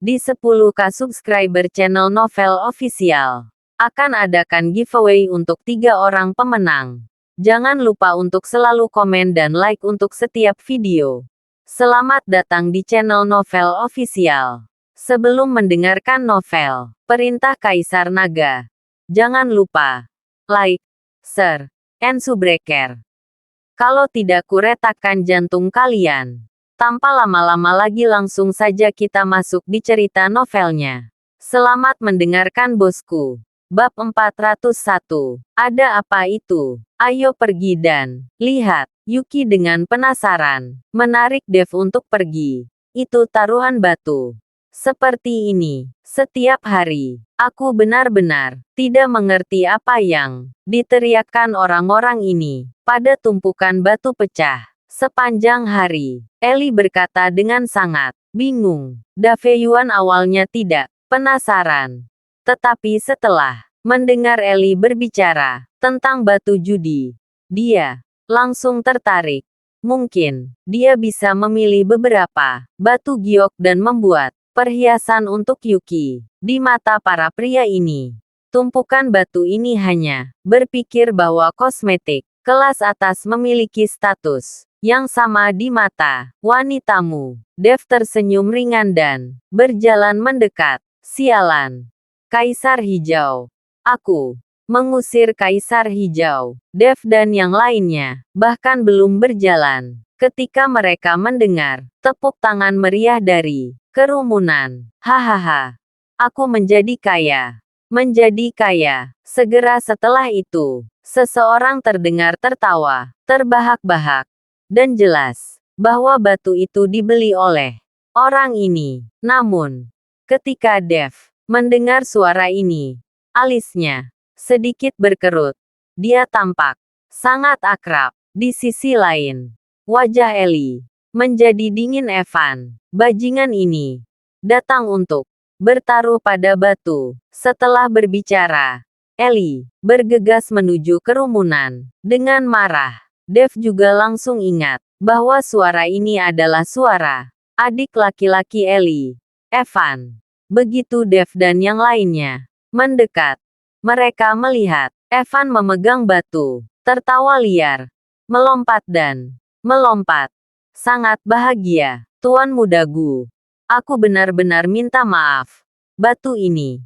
Di 10K subscriber channel Novel Official, akan adakan giveaway untuk 3 orang pemenang. Jangan lupa untuk selalu komen dan like untuk setiap video. Selamat datang di channel Novel Official. Sebelum mendengarkan novel, Perintah Kaisar Naga, jangan lupa like, share, and subscribe. Kalau tidak kuretakkan jantung kalian. Tanpa lama-lama lagi langsung saja kita masuk di cerita novelnya. Selamat mendengarkan bosku. Bab 401. Ada apa itu? Ayo pergi dan lihat. Yuki dengan penasaran menarik Dev untuk pergi. Itu taruhan batu. Seperti ini, setiap hari. Aku benar-benar tidak mengerti apa yang diteriakkan orang-orang ini pada tumpukan batu pecah. Sepanjang hari, Eli berkata dengan sangat bingung. Daveyuan awalnya tidak penasaran. Tetapi setelah mendengar Eli berbicara tentang batu judi, dia langsung tertarik. Mungkin dia bisa memilih beberapa batu giok dan membuat perhiasan untuk Yuki. Di mata para pria ini, tumpukan batu ini hanya berpikir bahwa kosmetik kelas atas memiliki status yang sama di mata wanitamu. Dev tersenyum ringan dan berjalan mendekat. Sialan. Kaisar Hijau. Aku mengusir Kaisar Hijau. Dev dan yang lainnya bahkan belum berjalan ketika mereka mendengar tepuk tangan meriah dari kerumunan. Hahaha. Aku menjadi kaya. Menjadi kaya. Segera setelah itu, seseorang terdengar tertawa terbahak-bahak. Dan jelas bahwa batu itu dibeli oleh orang ini. Namun, ketika Dev mendengar suara ini, alisnya sedikit berkerut. Dia tampak sangat akrab. Di sisi lain, wajah Eli menjadi dingin. Evan, bajingan ini, datang untuk bertaruh pada batu. Setelah berbicara, Eli bergegas menuju kerumunan dengan marah. Dev juga langsung ingat bahwa suara ini adalah suara adik laki-laki Eli, Evan. Begitu Dev dan yang lainnya mendekat, mereka melihat Evan memegang batu, tertawa liar, melompat dan melompat. Sangat bahagia, Tuan Mudagu. Aku benar-benar minta maaf. Batu ini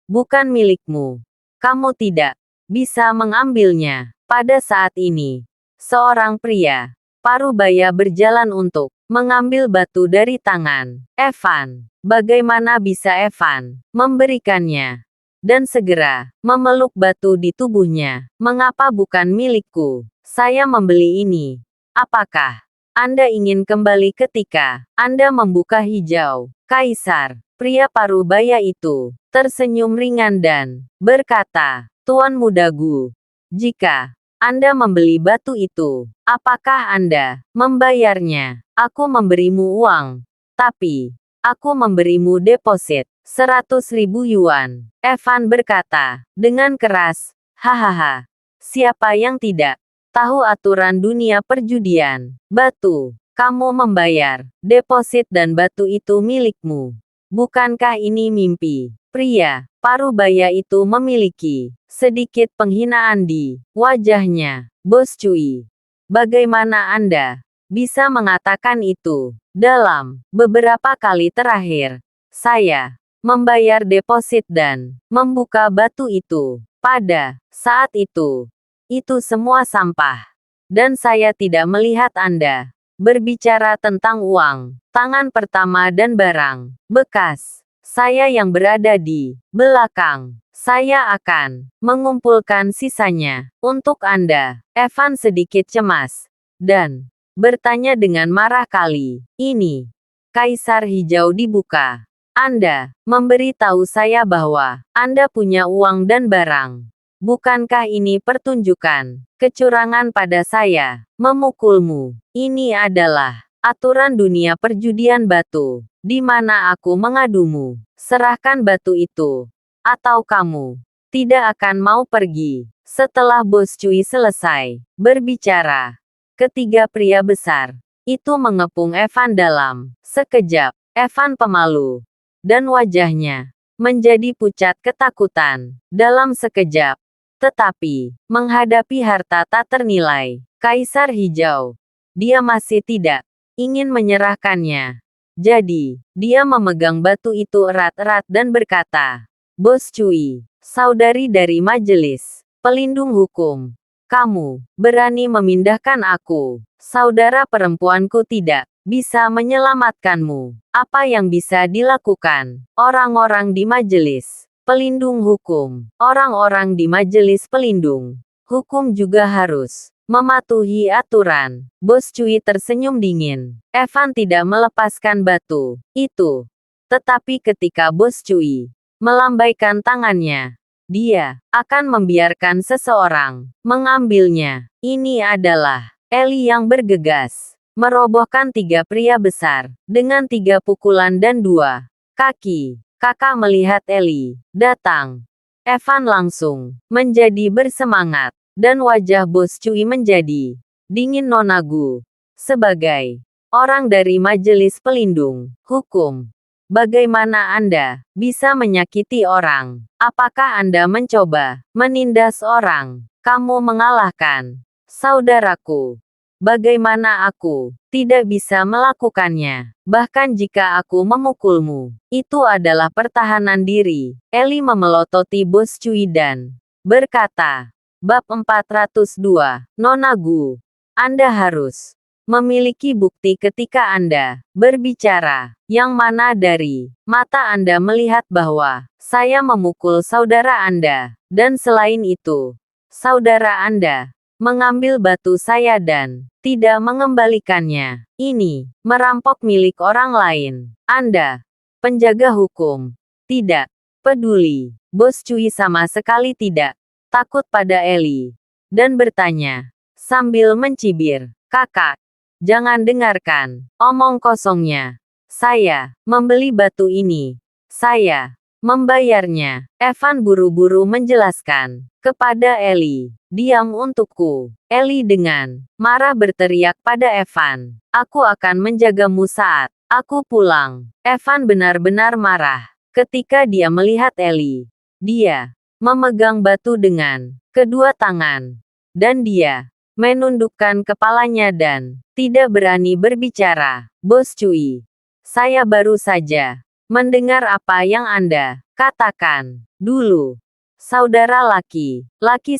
bukan milikmu. Kamu tidak bisa mengambilnya. Pada saat ini, seorang pria parubaya berjalan untuk mengambil batu dari tangan Evan. Bagaimana bisa Evan memberikannya? Dan segera memeluk batu di tubuhnya. Mengapa bukan milikku? Saya membeli ini. Apakah Anda ingin kembali ketika Anda membuka hijau? Kaisar, pria parubaya itu, tersenyum ringan dan berkata, Tuan Mudagu, jika Anda membeli batu itu, apakah Anda membayarnya? Aku memberimu uang, tapi aku memberimu deposit 100.000 yuan. Evan berkata dengan keras, hahaha. Siapa yang tidak tahu aturan dunia perjudian? Batu, kamu membayar deposit dan batu itu milikmu. Bukankah ini mimpi? Pria parubaya itu memiliki sedikit penghinaan di wajahnya. Bos Cui, bagaimana Anda bisa mengatakan itu? Dalam beberapa kali terakhir, saya membayar deposit dan membuka batu itu. Pada saat itu semua sampah. Dan saya tidak melihat Anda berbicara tentang uang, tangan pertama dan barang bekas. Saya yang berada di belakang. Saya akan mengumpulkan sisanya untuk Anda. Evan sedikit cemas dan bertanya dengan marah kali ini. Kaisar Hijau dibuka. Anda memberitahu saya bahwa Anda punya uang dan barang. Bukankah ini pertunjukan kecurangan pada saya? Memukulmu. Ini adalah aturan dunia perjudian batu. Di mana aku mengadumu? Serahkan batu itu, atau kamu tidak akan mau pergi. Setelah Bos Cui selesai berbicara, ketiga pria besar itu mengepung Evan dalam sekejap. Evan pemalu dan wajahnya menjadi pucat ketakutan. Dalam sekejap, tetapi menghadapi harta tak ternilai, Kaisar Hijau, dia masih tidak ingin menyerahkannya. Jadi, dia memegang batu itu erat-erat dan berkata, "Bos Cui, saudari dari majelis pelindung hukum, kamu berani memindahkan aku. Saudara perempuanku tidak bisa menyelamatkanmu. Apa yang bisa dilakukan orang-orang di majelis pelindung hukum? Orang-orang di majelis pelindung hukum juga harus mematuhi aturan." Bos Cui tersenyum dingin. Evan tidak melepaskan batu itu. Tetapi ketika Bos Cui melambaikan tangannya, dia akan membiarkan seseorang mengambilnya. Ini adalah Eli yang bergegas, merobohkan 3 pria besar, dengan 3 pukulan dan 2 kaki. Kakak melihat Eli datang. Evan langsung menjadi bersemangat, dan wajah Bos Cui menjadi dingin. Nona Gu, sebagai orang dari majelis pelindung hukum, bagaimana Anda bisa menyakiti orang? Apakah Anda mencoba menindas orang? Kamu mengalahkan saudaraku. Bagaimana aku tidak bisa melakukannya? Bahkan jika aku memukulmu, itu adalah pertahanan diri. Eli memelototi Bos Cui dan berkata, Bab 402, Nona Gu, Anda harus memiliki bukti ketika Anda berbicara. Yang mana dari mata Anda melihat bahwa saya memukul saudara Anda, dan selain itu, saudara Anda mengambil batu saya dan tidak mengembalikannya. Ini merampok milik orang lain. Anda penjaga hukum. Tidak peduli. Bos Cui sama sekali tidak takut pada Eli dan bertanya sambil mencibir, "Kakak, jangan dengarkan omong kosongnya. Saya membeli batu ini. Saya membayarnya." Evan buru-buru menjelaskan kepada Eli, "Diam untukku." Eli dengan marah berteriak pada Evan, "Aku akan menjagamu saat aku pulang." Evan benar-benar marah ketika dia melihat Eli. Dia memegang batu dengan kedua tangan, dan dia menundukkan kepalanya dan tidak berani berbicara. "Bos Cui, saya baru saja mendengar apa yang Anda katakan. Dulu, saudara laki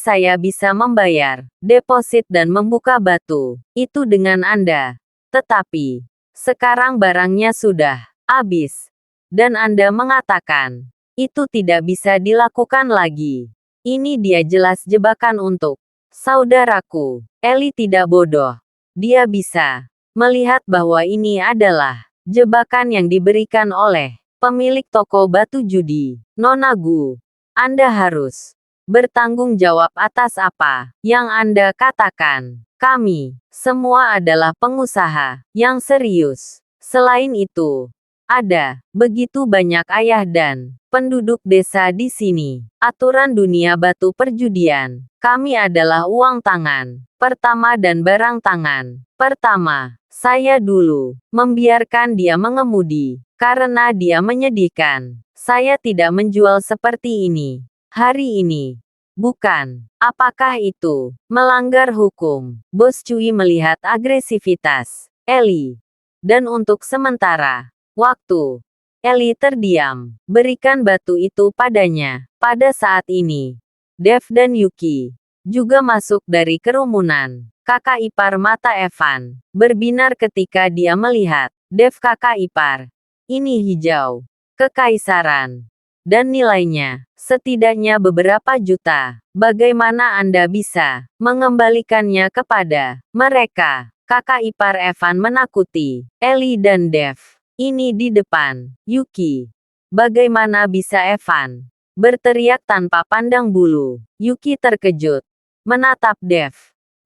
saya bisa membayar deposit dan membuka batu itu dengan Anda. Tetapi, sekarang barangnya sudah habis. Dan Anda mengatakan, itu tidak bisa dilakukan lagi. Ini dia jelas jebakan untuk saudaraku." Eli tidak bodoh. Dia bisa melihat bahwa ini adalah jebakan yang diberikan oleh pemilik toko batu judi. "Nona Gu, Anda harus bertanggung jawab atas apa yang Anda katakan. Kami semua adalah pengusaha yang serius. Selain itu, ada begitu banyak ayah dan penduduk desa di sini. Aturan dunia batu perjudian. Kami adalah uang tangan pertama dan barang tangan pertama. Saya dulu membiarkan dia mengemudi karena dia menyedihkan. Saya tidak menjual seperti ini hari ini. Bukan. Apakah itu melanggar hukum?" Bos Cui melihat agresivitas Eli, dan untuk sementara waktu, Eli terdiam. "Berikan batu itu padanya." Pada saat ini, Dev dan Yuki juga masuk dari kerumunan. Kakak ipar mata Evan berbinar ketika dia melihat Dev. "Kakak ipar, ini hijau kekaisaran, dan nilainya setidaknya beberapa juta. Bagaimana Anda bisa mengembalikannya kepada mereka?" Kakak ipar Evan menakuti Eli dan Dev. "Ini di depan Yuki. Bagaimana bisa?" Evan berteriak tanpa pandang bulu. Yuki terkejut menatap Dev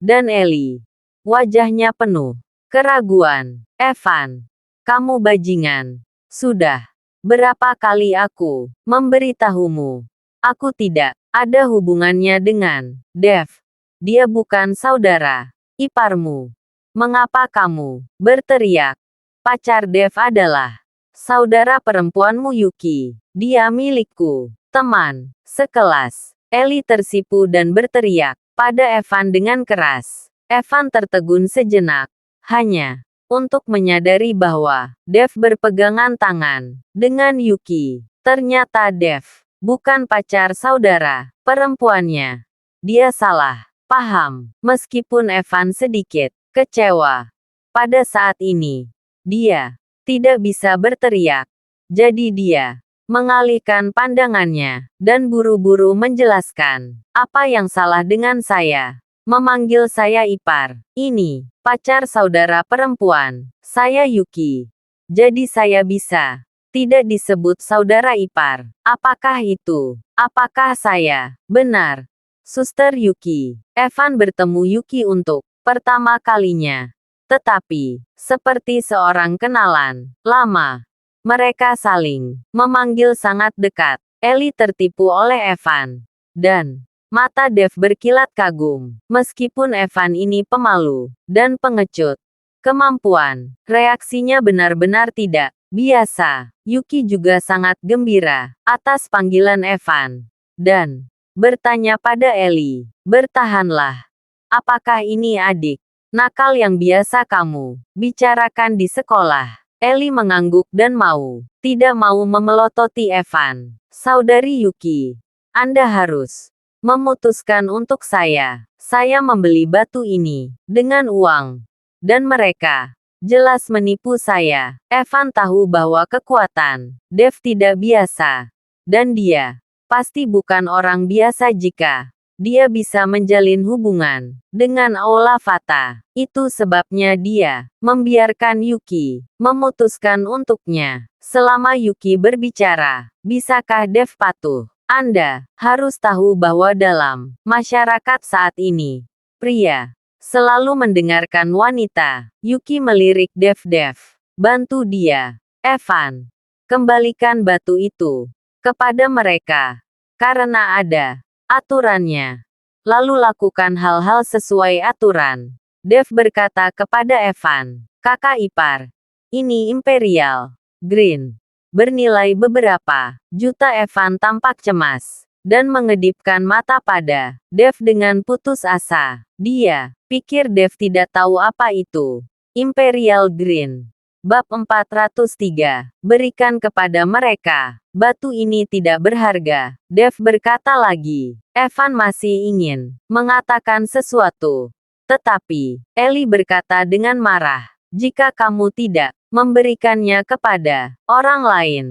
dan Eli. Wajahnya penuh keraguan. "Evan, kamu bajingan. Sudah berapa kali aku memberitahumu? Aku tidak ada hubungannya dengan Dev. Dia bukan saudara iparmu. Mengapa kamu berteriak? Pacar Dev adalah Saudara perempuanmu Yuki. Dia milikku. Teman sekelas. Ellie tersipu dan berteriak pada Evan dengan keras. Evan tertegun sejenak. Hanya untuk menyadari bahwa Dev berpegangan tangan dengan Yuki. Ternyata Dev bukan pacar saudara perempuannya. Dia salah paham. Meskipun Evan sedikit kecewa. Pada saat ini, dia tidak bisa berteriak. Jadi dia mengalihkan pandangannya dan buru-buru menjelaskan, apa yang salah dengan saya? Memanggil saya ipar. Ini pacar saudara perempuan saya Yuki. Jadi saya bisa tidak disebut saudara ipar. Apakah itu? Apakah saya benar? Suster Yuki. Evan bertemu Yuki untuk pertama kalinya. Tetapi, seperti seorang kenalan lama, mereka saling memanggil sangat dekat. Ellie tertipu oleh Evan. Dan mata Dev berkilat kagum. Meskipun Evan ini pemalu dan pengecut, kemampuan reaksinya benar-benar tidak biasa. Yuki juga sangat gembira atas panggilan Evan. Dan bertanya pada Ellie, bertahanlah. Apakah ini adik nakal yang biasa kamu bicarakan di sekolah? Ellie mengangguk dan tidak mau memelototi Evan. Saudari Yuki, Anda harus memutuskan untuk saya. Saya membeli batu ini dengan uang. Dan mereka jelas menipu saya. Evan tahu bahwa kekuatan Dev tidak biasa. Dan dia pasti bukan orang biasa jika dia bisa menjalin hubungan dengan Aula Fata. Itu sebabnya dia membiarkan Yuki memutuskan untuknya. Selama Yuki berbicara, bisakah Dev patuh? Anda harus tahu bahwa dalam masyarakat saat ini, pria selalu mendengarkan wanita. Yuki melirik Dev. Bantu dia. Evan, kembalikan batu itu kepada mereka. Karena ada aturannya. Lalu lakukan hal-hal sesuai aturan. Dev berkata kepada Evan, kakak ipar. Ini Imperial Green. Bernilai beberapa juta. Evan tampak cemas. Dan mengedipkan mata pada Dev dengan putus asa. Dia pikir Dev tidak tahu apa itu Imperial Green. Bab 403. Berikan kepada mereka. Batu ini tidak berharga. Dev berkata lagi. Evan masih ingin mengatakan sesuatu. Tetapi, Ellie berkata dengan marah. Jika kamu tidak memberikannya kepada orang lain.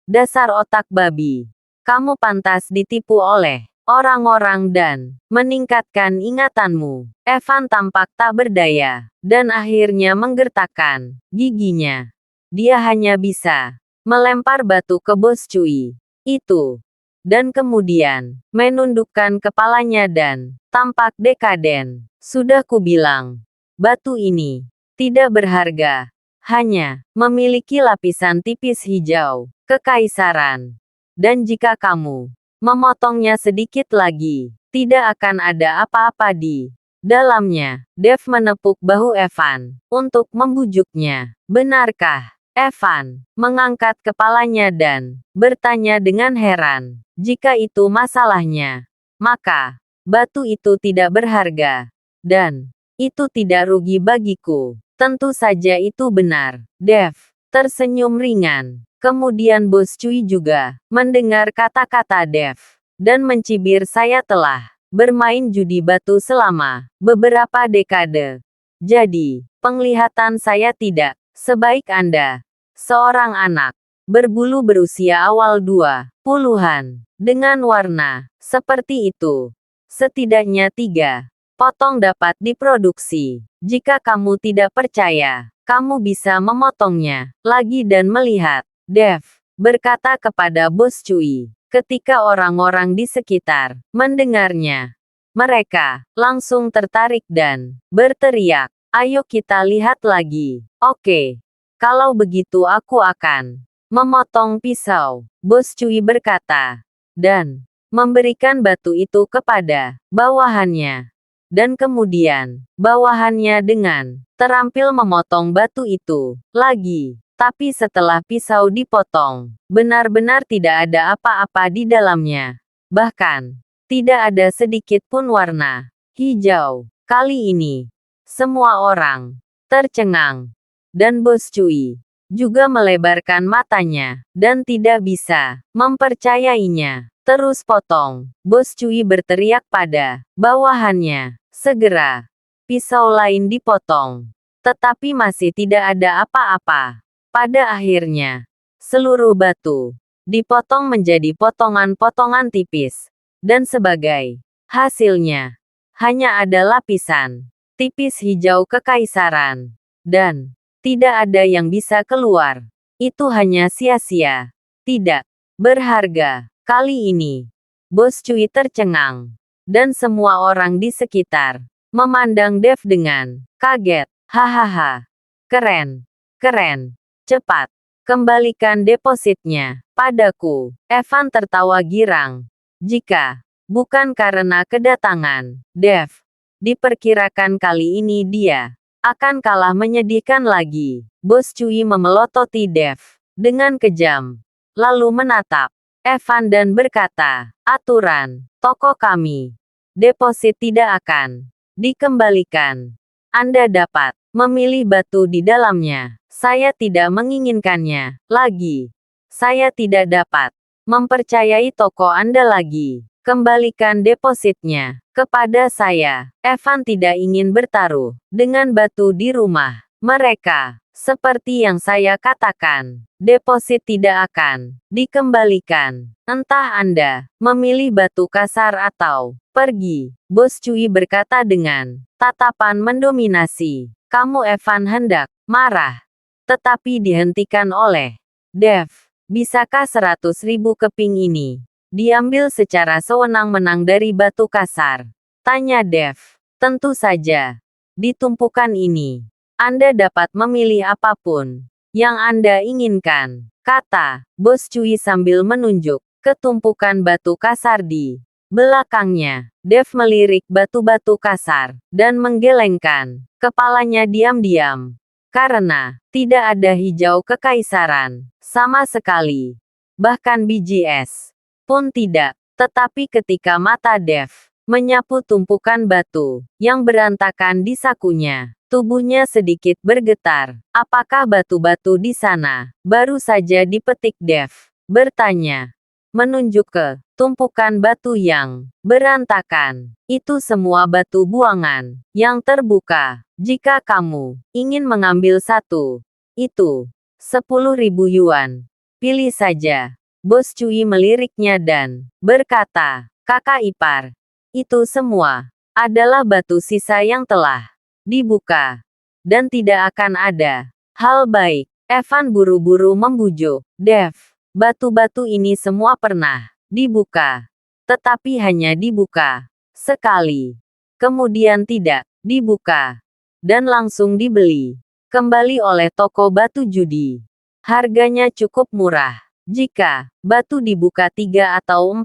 Dasar otak babi. Kamu pantas ditipu oleh orang-orang dan meningkatkan ingatanmu. Evan tampak tak berdaya, dan akhirnya menggertakkan giginya. Dia hanya bisa melempar batu ke Bos Cui. Itu. Dan kemudian, menundukkan kepalanya dan tampak dekaden. Sudah kubilang, batu ini tidak berharga. Hanya memiliki lapisan tipis hijau, kekaisaran. Dan jika kamu memotongnya sedikit lagi, tidak akan ada apa-apa di dalamnya. Dev menepuk bahu Evan untuk membujuknya. Benarkah? Evan mengangkat kepalanya dan bertanya dengan heran. Jika itu masalahnya, maka batu itu tidak berharga. Dan itu tidak rugi bagiku. Tentu saja itu benar. Dev tersenyum ringan. Kemudian Bos Cui juga mendengar kata-kata Dev dan mencibir. Saya telah bermain judi batu selama beberapa dekade. Jadi, penglihatan saya tidak sebaik Anda. Seorang anak berbulu berusia awal 20-an dengan warna seperti itu. Setidaknya 3 potong dapat diproduksi. Jika kamu tidak percaya, kamu bisa memotongnya lagi dan melihat. Dev berkata kepada Bos Cui. Ketika orang-orang di sekitar mendengarnya, mereka langsung tertarik dan berteriak, ayo kita lihat lagi. Oke, kalau begitu aku akan memotong pisau. Bos Cui berkata, dan memberikan batu itu kepada bawahannya. Dan kemudian, bawahannya dengan terampil memotong batu itu lagi. Tetapi setelah pisau dipotong, benar-benar tidak ada apa-apa di dalamnya. Bahkan, tidak ada sedikit pun warna hijau. Kali ini, semua orang tercengang. Dan Bos Cui juga melebarkan matanya, dan tidak bisa mempercayainya. Terus potong. Bos Cui berteriak pada bawahannya. Segera, pisau lain dipotong. Tetapi masih tidak ada apa-apa. Pada akhirnya, seluruh batu dipotong menjadi potongan-potongan tipis. Dan sebagai hasilnya, hanya ada lapisan tipis hijau kekaisaran. Dan tidak ada yang bisa keluar. Itu hanya sia-sia. Tidak berharga. Kali ini, Bos Cui tercengang. Dan semua orang di sekitar memandang Dev dengan kaget. Hahaha. Keren. Keren. Cepat. Kembalikan depositnya padaku. Evan tertawa girang. Jika bukan karena kedatangan Dev, diperkirakan kali ini dia akan kalah menyedihkan lagi. Bos Cui memelototi Dev dengan kejam. Lalu menatap Evan dan berkata, aturan toko kami. Deposit tidak akan dikembalikan. Anda dapat memilih batu di dalamnya. Saya tidak menginginkannya lagi. Saya tidak dapat mempercayai toko Anda lagi. Kembalikan depositnya kepada saya. Evan tidak ingin bertaruh dengan batu di rumah mereka. Seperti yang saya katakan, deposit tidak akan dikembalikan. Entah Anda memilih batu kasar atau pergi. Bos Cui berkata dengan tatapan mendominasi. Kamu Evan hendak marah, tetapi dihentikan oleh Dev. Bisakah 100.000 keping ini diambil secara sewenang-wenang dari batu kasar? Tanya Dev. Tentu saja. Di tumpukan ini, Anda dapat memilih apapun yang Anda inginkan, kata Bos Cui sambil menunjuk ke tumpukan batu kasar di belakangnya. Dev melirik batu-batu kasar dan menggelengkan kepalanya diam-diam. Karena tidak ada hijau kekaisaran sama sekali. Bahkan BGS pun tidak. Tetapi ketika mata Dev menyapu tumpukan batu yang berantakan di sakunya, tubuhnya sedikit bergetar. Apakah batu-batu di sana baru saja dipetik? Dev bertanya, menunjuk ke tumpukan batu yang berantakan. Itu semua batu buangan yang terbuka. Jika kamu ingin mengambil satu, itu 10.000 yuan. Pilih saja. Bos Cui meliriknya dan berkata, kakak ipar, itu semua adalah batu sisa yang telah dibuka. Dan tidak akan ada hal baik. Evan buru-buru membujuk Dev. Batu-batu ini semua pernah dibuka. Tetapi hanya dibuka sekali. Kemudian tidak dibuka. Dan langsung dibeli kembali oleh toko batu judi. Harganya cukup murah. Jika batu dibuka 3 atau 4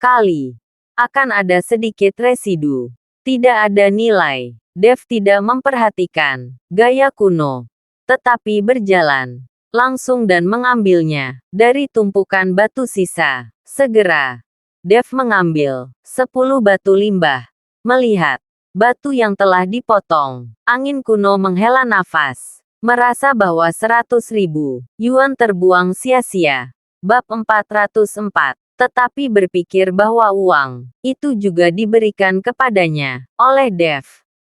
kali, akan ada sedikit residu. Tidak ada nilai. Dev tidak memperhatikan gaya kuno, tetapi berjalan langsung dan mengambilnya dari tumpukan batu sisa. Segera, Dev mengambil 10 batu limbah. Melihat batu yang telah dipotong, angin kuno menghela nafas. Merasa bahwa 100.000 yuan terbuang sia-sia. Bab 404. Tetapi berpikir bahwa uang itu juga diberikan kepadanya oleh Dev.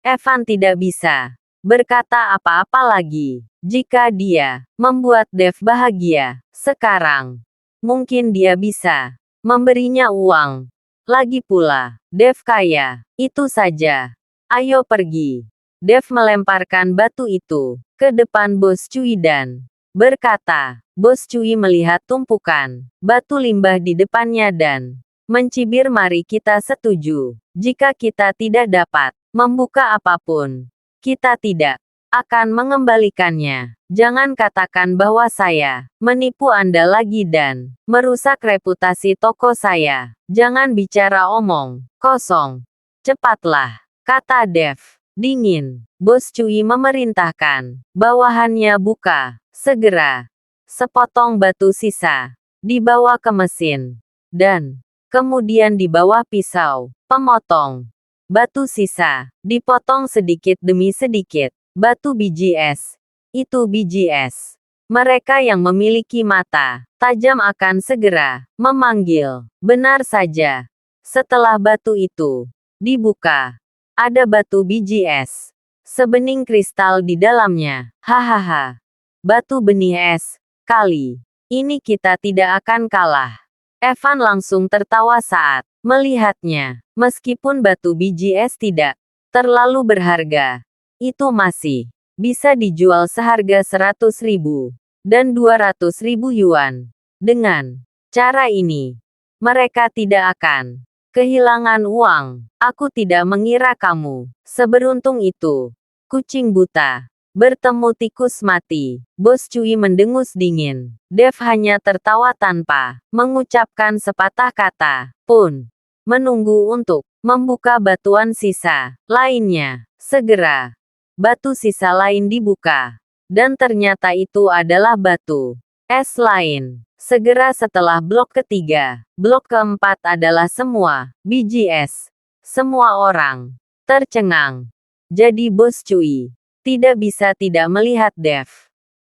Evan tidak bisa berkata apa-apa lagi. Jika dia membuat Dev bahagia sekarang, mungkin dia bisa memberinya uang. Lagi pula, Dev kaya. Itu saja. Ayo pergi. Dev melemparkan batu itu ke depan Bos Cui dan berkata, Bos Cui melihat tumpukan batu limbah di depannya dan mencibir. Mari kita setuju. Jika kita tidak dapat membuka apapun, kita tidak akan mengembalikannya. Jangan katakan bahwa saya menipu Anda lagi dan merusak reputasi toko saya. Jangan bicara omong kosong. Cepatlah, kata Dev dingin. Bos Cui memerintahkan bawahannya buka Segera, sepotong batu sisa dibawa ke mesin, dan kemudian di bawah pisau pemotong. Batu sisa dipotong sedikit demi sedikit. Batu biji es. Itu biji es. Mereka yang memiliki mata tajam akan segera memanggil. Benar saja. Setelah batu itu dibuka, ada batu biji es. Sebening kristal di dalamnya. Hahaha. Batu benih es. Kali ini kita tidak akan kalah. Evan langsung tertawa saat melihatnya. Meskipun batu biji es tidak terlalu berharga, itu masih bisa dijual seharga 100.000 dan 200.000 yuan. Dengan cara ini, mereka tidak akan kehilangan uang. Aku tidak mengira kamu seberuntung itu. Kucing buta bertemu tikus mati. Bos Cui mendengus dingin. Dev hanya tertawa tanpa mengucapkan sepatah kata pun. Menunggu untuk membuka batuan sisa lainnya. Segera, batu sisa lain dibuka. Dan ternyata itu adalah batu es lain. Segera setelah blok ketiga, blok keempat adalah semua biji es. Semua orang tercengang. Jadi Bos Cui tidak bisa tidak melihat Dev.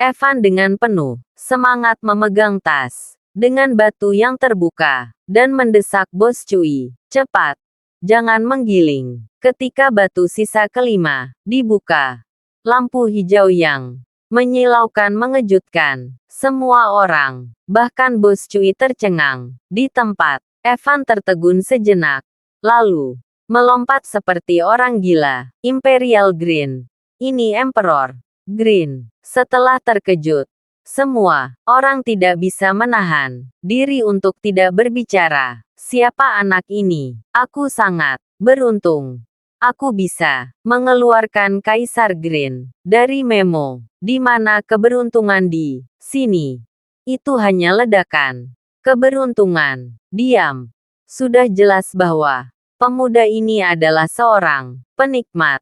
Evan dengan penuh semangat memegang tas dengan batu yang terbuka, dan mendesak Bos Cui, cepat, jangan menggiling. Ketika batu sisa kelima dibuka, lampu hijau yang menyilaukan mengejutkan semua orang, bahkan Bos Cui tercengang di tempat. Evan tertegun sejenak, lalu melompat seperti orang gila. Imperial Green. Ini Emperor Green. Setelah terkejut, semua orang tidak bisa menahan diri untuk tidak berbicara. Siapa anak ini? Aku sangat beruntung. Aku bisa mengeluarkan Kaisar Green dari memo. Di mana keberuntungan di sini? Itu hanya ledakan keberuntungan. Diam. Sudah jelas bahwa pemuda ini adalah seorang penikmat.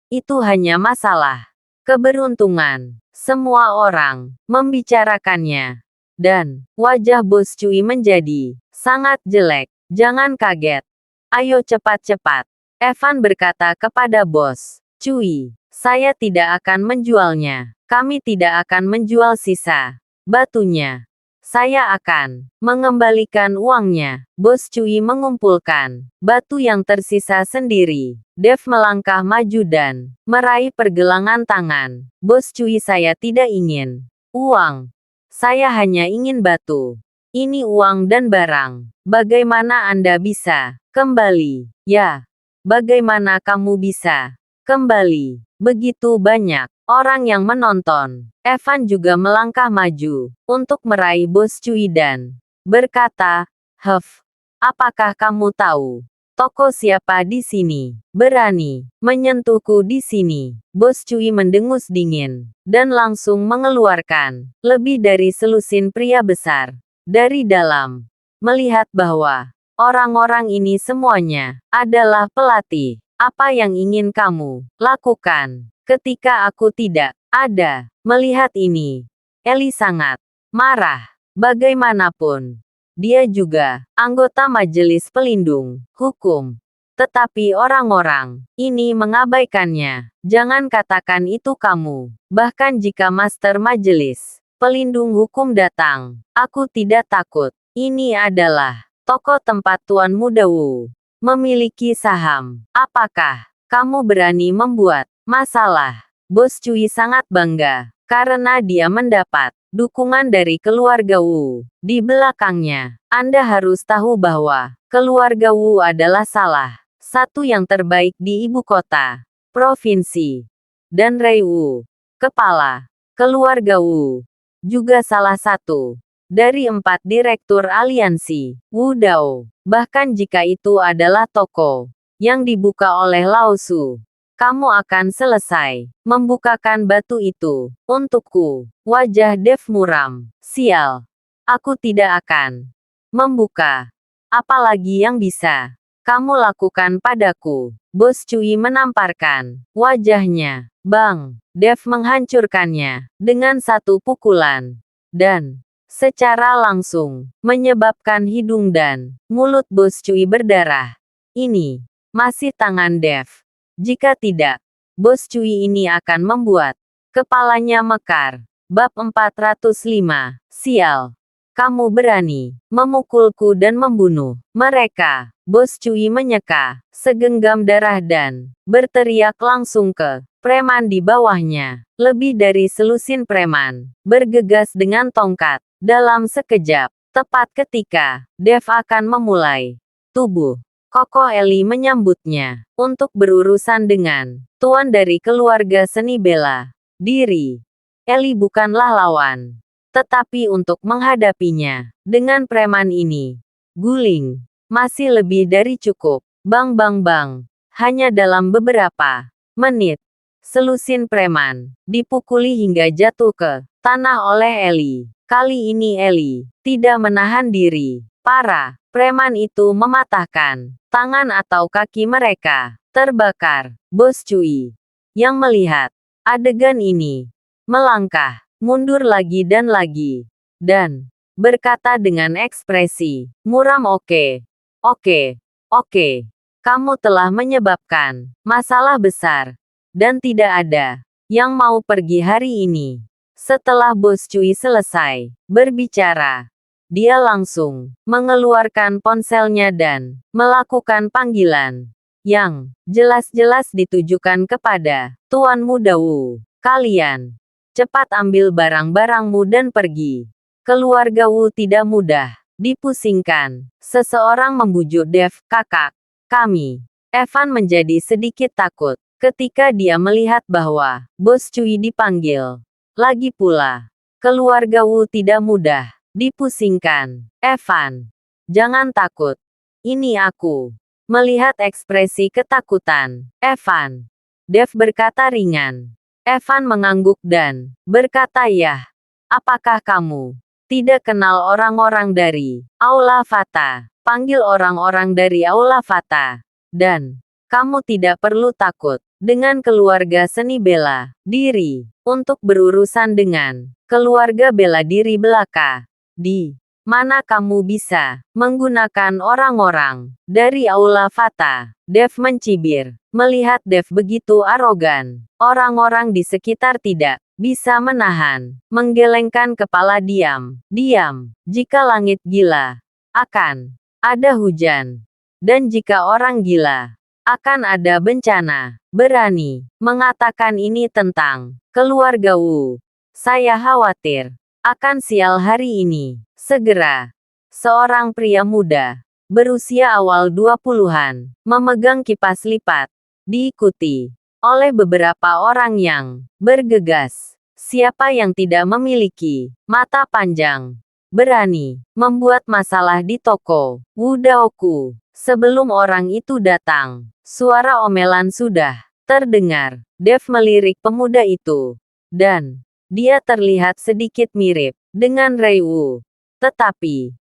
Itu hanya masalah keberuntungan. Semua orang membicarakannya. Dan wajah Bos Cui menjadi sangat jelek. Jangan kaget. Ayo cepat-cepat. Evan berkata kepada Bos Cui, saya tidak akan menjualnya. Kami tidak akan menjual sisa batunya. Saya akan mengembalikan uangnya. Bos Cui mengumpulkan batu yang tersisa sendiri. Dev melangkah maju dan meraih pergelangan tangan. Bos Cui, saya tidak ingin uang. Saya hanya ingin batu. Ini uang dan barang. Bagaimana Anda bisa kembali? Ya, bagaimana kamu bisa kembali? Begitu banyak orang yang menonton. Evan juga melangkah maju untuk meraih Bos Cui dan berkata, "Huff, apakah kamu tahu toko siapa di sini? Berani menyentuhku di sini?" Bos Cui mendengus dingin dan langsung mengeluarkan lebih dari selusin pria besar dari dalam. Melihat bahwa orang-orang ini semuanya adalah pelatih. Apa yang ingin kamu lakukan ketika aku tidak ada? Melihat ini, Eli sangat marah. Bagaimanapun, dia juga anggota Majelis Pelindung Hukum. Tetapi orang-orang ini mengabaikannya. Jangan katakan itu kamu. Bahkan jika Master Majelis Pelindung Hukum datang, aku tidak takut. Ini adalah toko tempat Tuan Muda Wu memiliki saham. Apakah kamu berani membuat masalah? Bos Cui sangat bangga karena dia mendapat dukungan dari keluarga Wu di belakangnya. Anda harus tahu bahwa keluarga Wu adalah salah satu yang terbaik di ibu kota provinsi. Dan Rei Wu, kepala keluarga Wu, juga salah satu dari 4 direktur aliansi Wu Dao. Bahkan jika itu adalah toko yang dibuka oleh Lao Su, kamu akan selesai membukakan batu itu untukku. Wajah Dev muram. Sial. Aku tidak akan membuka. Apalagi yang bisa kamu lakukan padaku? Bos Cui menamparkan wajahnya Bang! Dev menghancurkannya dengan satu pukulan. Dan secara langsung menyebabkan hidung dan mulut Bos Cui berdarah. Ini masih tangan Dev. Jika tidak, Bos Cui ini akan membuat kepalanya mekar. Bab 405. Sial. Kamu berani memukulku dan membunuh mereka. Bos Cui menyeka segenggam darah dan berteriak langsung ke preman di bawahnya. Lebih dari selusin preman bergegas dengan tongkat. Dalam sekejap, tepat ketika Dev akan memulai, tubuh Koko Eli menyambutnya untuk berurusan dengan tuan dari keluarga seni bela diri. Eli bukanlah lawan, tetapi untuk menghadapinya dengan preman ini, guling masih lebih dari cukup. Bang bang bang, hanya dalam beberapa menit, selusin preman dipukuli hingga jatuh ke tanah oleh Eli. Kali ini Eli tidak menahan diri. Para preman itu mematahkan tangan atau kaki mereka. Terbakar. Bos Cui yang melihat adegan ini melangkah mundur lagi dan berkata dengan ekspresi muram, oke, kamu telah menyebabkan masalah besar dan tidak ada yang mau pergi hari ini. Setelah Bos Cui selesai berbicara, dia langsung mengeluarkan ponselnya dan melakukan panggilan yang jelas-jelas ditujukan kepada Tuan Muda Wu. Kalian cepat ambil barang-barangmu dan pergi. Keluarga Wu tidak mudah dipusingkan. Seseorang membujuk Dev, kakak kami. Evan menjadi sedikit takut ketika dia melihat bahwa Bos Cui dipanggil. Lagi pula, keluarga Wu tidak mudah dipusingkan. Evan, jangan takut. Ini aku. Melihat ekspresi ketakutan Evan, Dev berkata ringan. Evan mengangguk dan berkata, "Yah, apakah kamu tidak kenal orang-orang dari Aula Fata? Panggil orang-orang dari Aula Fata. Dan kamu tidak perlu takut dengan keluarga seni bela diri untuk berurusan dengan keluarga bela diri belaka. Di mana kamu bisa menggunakan orang-orang dari Aula Fata?" Dev mencibir. Melihat Dev begitu arogan, orang-orang di sekitar tidak bisa menahan, menggelengkan kepala. Diam. Jika langit gila, akan ada hujan. Dan jika orang gila, akan ada bencana. Berani mengatakan ini tentang keluarga Wu. Saya khawatir akan sial hari ini. Segera, seorang pria muda berusia awal 20-an memegang kipas lipat, diikuti oleh beberapa orang yang bergegas. Siapa yang tidak memiliki mata panjang berani membuat masalah di toko Wu Daoku? Sebelum orang itu datang, suara omelan sudah terdengar. Dev melirik pemuda itu, dan dia terlihat sedikit mirip dengan Rei Wu. Tetapi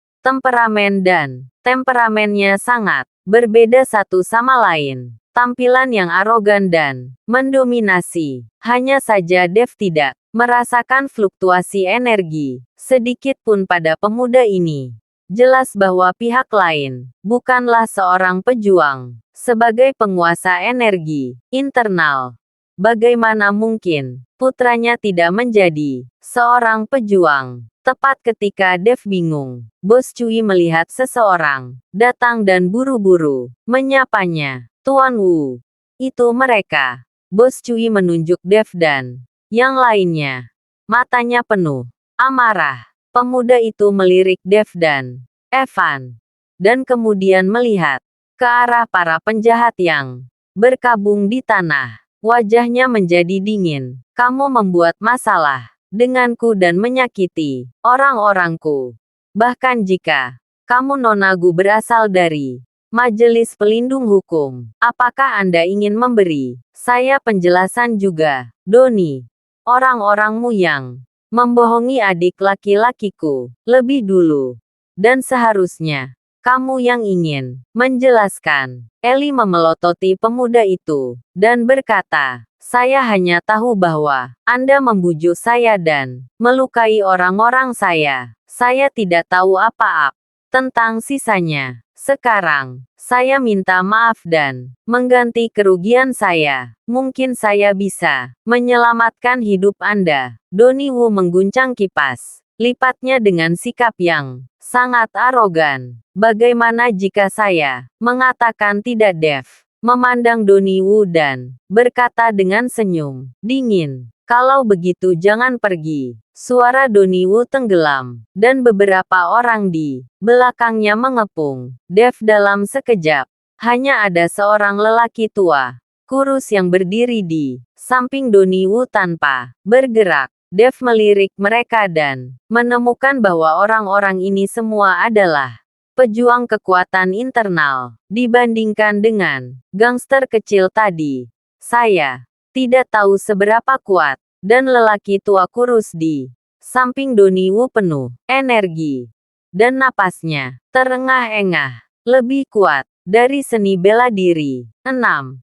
temperamennya sangat berbeda satu sama lain. Tampilan yang arogan dan mendominasi. Hanya saja Dev tidak merasakan fluktuasi energi sedikit pun pada pemuda ini. Jelas bahwa pihak lain bukanlah seorang pejuang. Sebagai penguasa energi internal, bagaimana mungkin putranya tidak menjadi seorang pejuang? Tepat ketika Dev bingung, Bos Cui melihat seseorang datang dan buru-buru menyapanya. Tuan Wu. Itu mereka. Bos Cui menunjuk Dev dan yang lainnya. Matanya penuh amarah. Pemuda itu melirik Dev dan Evan, dan kemudian melihat ke arah para penjahat yang berkabung di tanah. Wajahnya menjadi dingin. Kamu membuat masalah denganku dan menyakiti orang-orangku. Bahkan jika kamu nonagu berasal dari Majelis Pelindung Hukum, apakah Anda ingin memberi saya penjelasan juga? Doni, orang-orangmu yang membohongi adik laki-lakiku lebih dulu. Dan seharusnya kamu yang ingin menjelaskan. Eli memelototi pemuda itu dan berkata, Saya hanya tahu bahwa Anda membujuk saya dan melukai orang-orang saya. Saya tidak tahu apa-apa tentang sisanya. Sekarang, saya minta maaf dan mengganti kerugian saya. Mungkin saya bisa menyelamatkan hidup Anda. Donnie Wu mengguncang kipas lipatnya dengan sikap yang sangat arogan. Bagaimana jika saya mengatakan tidak, Dev? Memandang Donnie Wu dan berkata dengan senyum dingin, "Kalau begitu jangan pergi." Suara Donnie Wu tenggelam, dan beberapa orang di belakangnya mengepung Dev dalam sekejap. Hanya ada seorang lelaki tua, kurus yang berdiri di samping Donnie Wu tanpa bergerak. Dev melirik mereka dan menemukan bahwa orang-orang ini semua adalah pejuang kekuatan internal. Dibandingkan dengan gangster kecil tadi, saya tidak tahu seberapa kuat. Dan lelaki tua kurus di samping Donnie Wu penuh energi. Dan napasnya terengah-engah. Lebih kuat dari seni bela diri. 61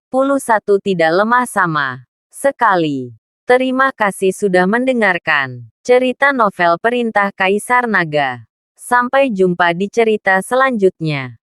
tidak lemah sama sekali. Terima kasih sudah mendengarkan cerita novel Perintah Kaisar Naga. Sampai jumpa di cerita selanjutnya.